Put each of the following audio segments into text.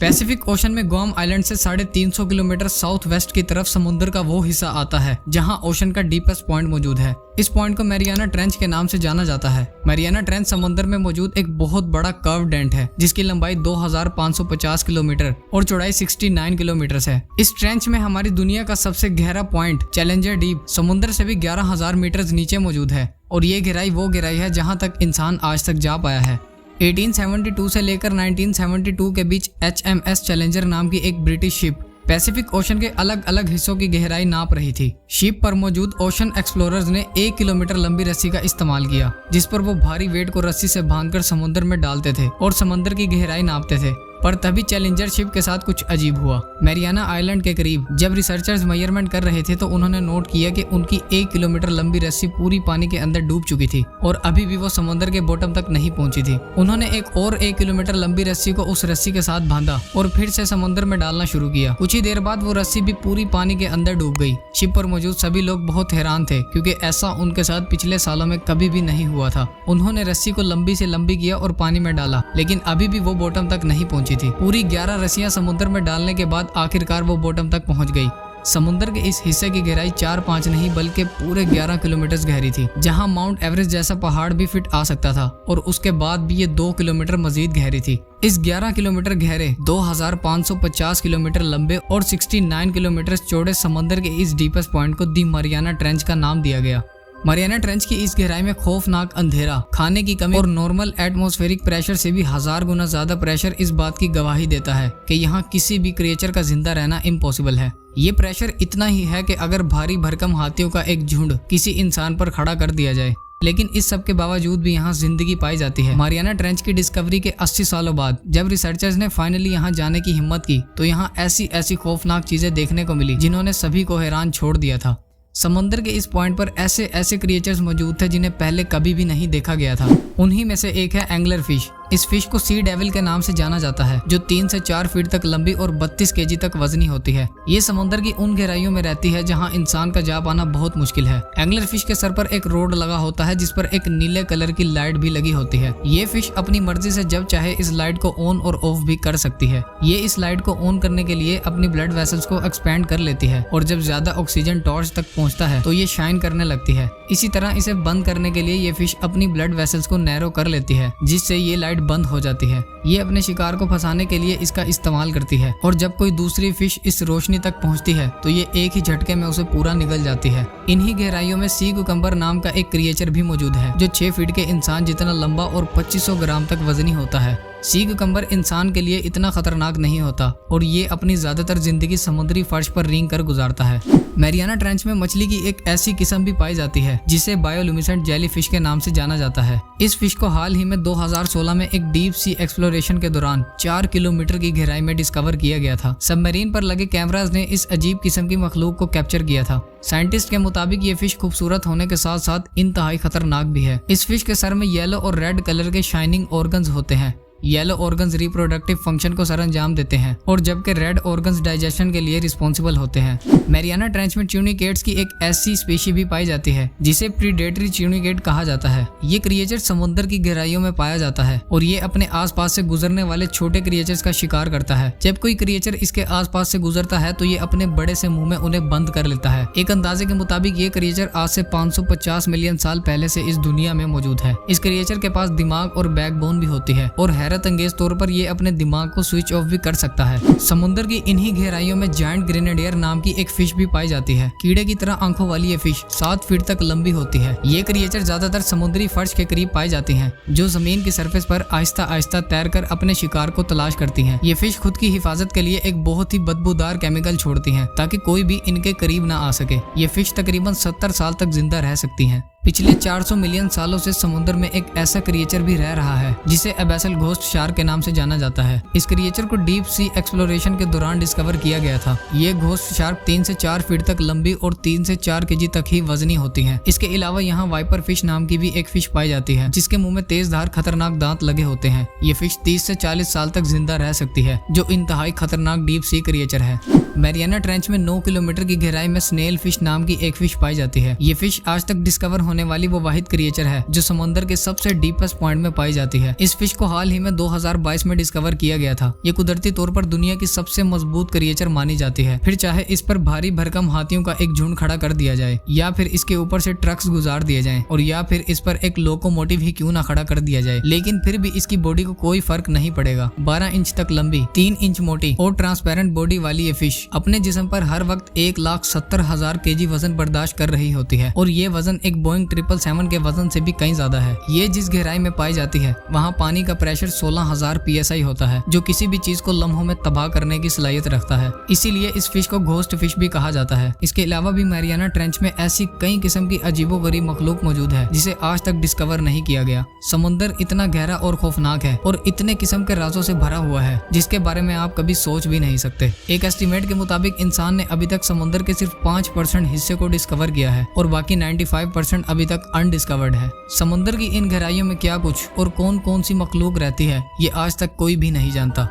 Pacific ocean में Guam island से 350 kilometre south west की तरफ समुद्र का वो हिस्सा आता है जहां ओशन का डीपेस्ट पॉइंट मौजूद है। इस पॉइंट को मैरियाना ट्रेंच के नाम से जाना जाता है। मैरियाना ट्रेंच समुद्र में मौजूद एक बहुत बड़ा कर्व डेंट है जिसकी लंबाई 2550 किलोमीटर और चौड़ाई 69 किलोमीटर है। इस ट्रेंच में हमारी दुनिया का सबसे गहरा पॉइंट चैलेंजर डीप समुद्र से भी 11,000 मीटर नीचे मौजूद है और ये गहराई वो गहराई है जहाँ तक इंसान आज तक जा पाया है। 1872 से लेकर 1972 के बीच HMS चैलेंजर नाम की एक ब्रिटिश शिप पैसिफिक ओशन के अलग अलग हिस्सों की गहराई नाप रही थी। शिप पर मौजूद ओशन एक्सप्लोरर्स ने 1 किलोमीटर लंबी रस्सी का इस्तेमाल किया जिस पर वो भारी वेट को रस्सी से बांधकर समुद्र में डालते थे और समुद्र की गहराई नापते थे। पर तभी चैलेंजर शिप के साथ कुछ अजीब हुआ। मैरियाना आइलैंड के करीब जब रिसर्चर्स मेजरमेंट कर रहे थे तो उन्होंने नोट किया कि उनकी 1 किलोमीटर लंबी रस्सी पूरी पानी के अंदर डूब चुकी थी और अभी भी वो समुद्र के बॉटम तक नहीं पहुंची थी। उन्होंने एक और 1 किलोमीटर लंबी रस्सी को उस रस्सी के साथ बांधा और फिर से समुद्र में डालना शुरू किया। कुछ ही देर बाद वो रस्सी भी पूरी पानी के अंदर डूब गई। शिप पर मौजूद सभी लोग बहुत हैरान थे क्योंकि ऐसा उनके साथ पिछले सालों में कभी भी नहीं हुआ था। उन्होंने रस्सी को लंबी से लंबी किया और पानी में डाला लेकिन अभी भी वो बॉटम तक नहीं पहुंची थी। पूरी 11 रस्सियां समुद्र में डालने के बाद आखिरकार वो बॉटम तक पहुंच गई। समुद्र के इस हिस्से की गहराई 4-5 नहीं बल्कि पूरे 11 किलोमीटर गहरी थी जहां माउंट एवरेस्ट जैसा पहाड़ भी फिट आ सकता था और उसके बाद भी ये 2 किलोमीटर मजीद गहरी थी। इस 11 किलोमीटर गहरे 2550 किलोमीटर लंबे और 69 किलोमीटर चौड़े समुद्र के इस डीपेस्ट पॉइंट को दी मैरियाना ट्रेंच का नाम दिया गया। मैरियाना ट्रेंच की इस गहराई में खौफनाक अंधेरा, खाने की कमी और नॉर्मल एटमॉस्फेरिक प्रेशर से भी 1000 गुना ज्यादा प्रेशर इस बात की गवाही देता है कि यहाँ किसी भी क्रिएचर का जिंदा रहना इम्पॉसिबल है। ये प्रेशर इतना ही है कि अगर भारी भरकम हाथियों का एक झुंड किसी इंसान पर खड़ा कर दिया जाए, लेकिन इस सब के बावजूद भी यहाँ जिंदगी पाई जाती है। मैरियाना ट्रेंच की डिस्कवरी के 80 सालों बाद जब रिसर्चर्स ने फाइनली यहाँ जाने की हिम्मत की तो यहाँ ऐसी खौफनाक चीजें देखने को मिली जिन्होंने सभी को हैरान छोड़ दिया था। समुद्र के इस पॉइंट पर ऐसे क्रिएचर्स मौजूद थे जिन्हें पहले कभी भी नहीं देखा गया था। उन्हीं में से एक है एंगलर फिश। इस फिश को सी डेविल के नाम से जाना जाता है जो 3 से 4 फीट तक लंबी और 32 केजी तक वजनी होती है। ये समुद्र की उन गहराइयों में रहती है जहां इंसान का जा पाना बहुत मुश्किल है। एंगलर फिश के सर पर एक रोड लगा होता है जिस पर एक नीले कलर की लाइट भी लगी होती है। ये फिश अपनी मर्जी से जब चाहे इस लाइट को ऑन और ऑफ भी कर सकती है। ये इस लाइट को ऑन करने के लिए अपनी ब्लड वेसल्स को एक्सपेंड कर लेती है और जब ज्यादा ऑक्सीजन टॉर्च तक पहुंचता है तो ये शाइन करने लगती है। इसी तरह इसे बंद करने के लिए ये फिश अपनी ब्लड वेसल्स को नैरो कर लेती है जिससे ये लाइट बंद हो जाती है। ये अपने शिकार को फंसाने के लिए इसका इस्तेमाल करती है और जब कोई दूसरी फिश इस रोशनी तक पहुंचती है तो ये एक ही झटके में उसे पूरा निगल जाती है। इन्हीं गहराइयों में सी कुकम्बर नाम का एक क्रिएचर भी मौजूद है जो 6 फीट के इंसान जितना लंबा और 2500 ग्राम तक वजनी होता है। सी कुकम्बर इंसान के लिए इतना खतरनाक नहीं होता और ये अपनी ज्यादातर जिंदगी समुद्री फर्श पर रेंग कर गुजारता है। मैरियाना ट्रेंच में मछली की एक ऐसी किस्म भी पाई जाती है जिसे बायोल्यूमिनेसेंट जेली फिश के नाम से जाना जाता है। इस फिश को हाल ही में 2016 में एक डीप सी एक्सप्लोरेशन के दौरान 4 किलोमीटर की गहराई में डिस्कवर किया गया था। सबमरीन पर लगे कैमराज ने इस अजीब किस्म की मखलूक को कैप्चर किया था। साइंटिस्ट के मुताबिक ये फिश खूबसूरत होने के साथ साथ इंतहाई खतरनाक भी है। इस फिश के सर में येलो और रेड कलर के शाइनिंग ऑर्गन्स होते हैं। येलो ऑर्गन्स रिप्रोडक्टिव फंक्शन को सरंजाम देते हैं और जबकि रेड ऑर्गन्स डाइजेशन के लिए रिस्पॉन्सिबल होते हैं। मैरियाना ट्रेंच में ट्यूनिकेट्स की एक ऐसी स्पीशी भी पाई जाती है जिसे प्रीडेटरी ट्यूनिकेट कहा जाता है। ये क्रिएचर समुद्र की गहराइयों में पाया जाता है और ये अपने आसपास से गुजरने वाले छोटे क्रिएचर्स का शिकार करता है। जब कोई क्रिएचर इसके आसपास से गुजरता है तो ये अपने बड़े से मुंह में उन्हें बंद कर लेता है। एक अंदाजे के मुताबिक ये क्रिएचर आज से 550 मिलियन साल पहले से इस दुनिया में मौजूद है। इस क्रिएचर के पास दिमाग और बैकबोन भी होती है और हैरत अंगेज तौर पर ये अपने दिमाग को स्विच ऑफ भी कर सकता है। समुद्र की इन्हीं गहराइयों में जायंट ग्रेनेडियर नाम की एक फिश भी पाई जाती है। कीड़े की तरह आंखों वाली ये फिश 7 फीट तक लंबी होती है। ये क्रिएचर ज्यादातर समुद्री फर्श के करीब पाई जाती हैं, जो जमीन की सरफेस पर आहिस्ता आहिस्ता तैरकर अपने शिकार को तलाश करती हैं। ये फिश खुद की हिफाजत के लिए एक बहुत ही बदबूदार केमिकल छोड़ती हैं ताकि कोई भी इनके करीब ना आ सके। ये फिश तकरीबन 70 साल तक जिंदा रह सकती हैं। पिछले 400 मिलियन सालों से समुद्र में एक ऐसा क्रिएचर भी रह रहा है जिसे एबैसल घोस्ट शार्क के नाम से जाना जाता है। इस क्रिएचर को डीप सी एक्सप्लोरेशन के दौरान डिस्कवर किया गया था। ये घोस्ट शार्क 3 से 4 फीट तक लंबी और 3 से 4 केजी तक ही वजनी होती है। इसके अलावा यहाँ वाइपर फिश नाम की भी एक फिश पाई जाती है जिसके मुंह में तेज धार खतरनाक दांत लगे होते हैं। ये फिश 30 से 40 साल तक जिंदा रह सकती है, जो इंतहाई खतरनाक डीप सी क्रिएचर है। मैरियाना ट्रेंच में 9 किलोमीटर की गहराई में स्नेल फिश नाम की एक फिश पाई जाती है। ये फिश आज तक डिस्कवर होने वाली वो वाहिद क्रिएचर है जो समंदर के सबसे डीपेस्ट पॉइंट में पाई जाती है। इस फिश को हाल ही में 2022 में डिस्कवर किया गया था। ये कुदरती तौर पर दुनिया की सबसे मजबूत क्रिएचर मानी जाती है। फिर चाहे इस पर भारी भरकम हाथियों का एक झुंड खड़ा कर दिया जाए, या फिर इसके ऊपर से ट्रक्स गुजार दिए जाएं, और या फिर इस पर एक लोकोमोटिव ही क्यों ना खड़ा कर दिया जाए, लेकिन फिर भी इसकी बॉडी को कोई फर्क नहीं पड़ेगा। 12 इंच तक लंबी, 3 इंच मोटी और ट्रांसपेरेंट बॉडी वाली ये फिश अपने जिस्म पर हर वक्त 1,70,000 केजी वजन बर्दाश्त कर रही होती है, और ये वजन एक बोइंग 777 के वजन से भी कहीं ज्यादा है। ये जिस गहराई में पाई जाती है वहाँ पानी का प्रेशर 16,000 PSI होता है, जो किसी भी चीज को लम्हों में तबाह करने की सलाहियत रखता है। इसीलिए इस फिश को घोस्ट फिश भी कहा जाता है। इसके अलावा भी मैरियाना ट्रेंच में ऐसी कई किस्म की अजीबोगरीब मखलूक मौजूद है जिसे आज तक डिस्कवर नहीं किया गया। समुद्र इतना गहरा और खौफनाक है और इतने किस्म के राजों से भरा हुआ है जिसके बारे में आप कभी सोच भी नहीं सकते। एक एस्टीमेट के मुताबिक इंसान ने अभी तक समुद्र के सिर्फ 5% हिस्से को डिस्कवर किया है और बाकी 95% अभी तक अनडिस्कवर्ड है। समुद्र की इन गहराइयों में क्या कुछ और कौन कौन सी मखलूक रहती है ये आज तक कोई भी नहीं जानता।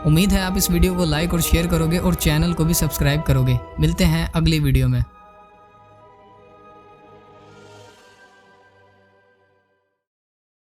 उम्मीद है आप इस वीडियो को लाइक और शेयर करोगे और चैनल को भी सब्सक्राइब करोगे। मिलते हैं अगली वीडियो में।